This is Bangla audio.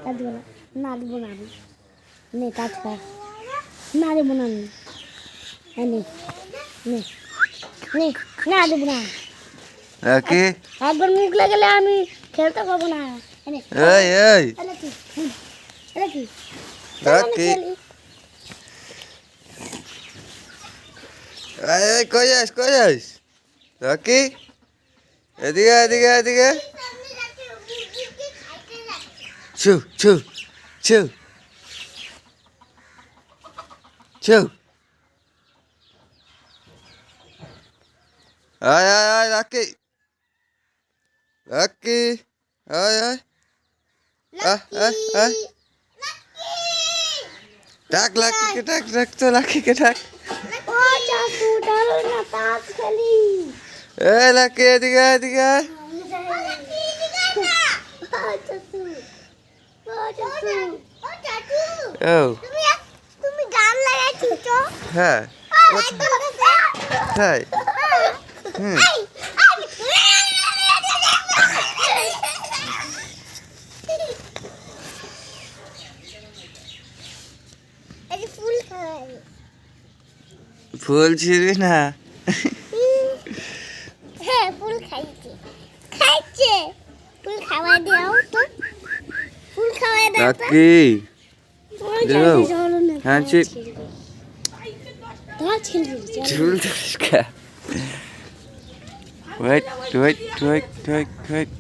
আর দেবো না, না দেবো না আমি। নে কাজ কর, না দেবো না আমি। নে নে নে, না দেবো না। কি একবার মুখ লাগলে আমি খেলতে পাবো না। এনে এই এই এনে কি এনে কি কি এই কই যাস কি এদিকে এদিকে এদিকে ছু ছু ছু ছু আয় আয় আয় লাকি লাকি আয় আয় আয় আয় ডাক লাকিকে ডাক তো লাকিকে ডাক ও চাচু চলো না তাস খেলি। এ লাকি এদিকে এদিকে আয় ও তুমি গান লাগাইছো তো? হ্যাঁ তাই হুম ফুল ছিড়বি না হ্যাঁ ফুল খাইছে ফুল খাওয়া দাও তো, ফুল খাওয়া দাও তো। লাকি দেবো হ্যাঁ ছিট চুল ধরিস wait wait wait wait wait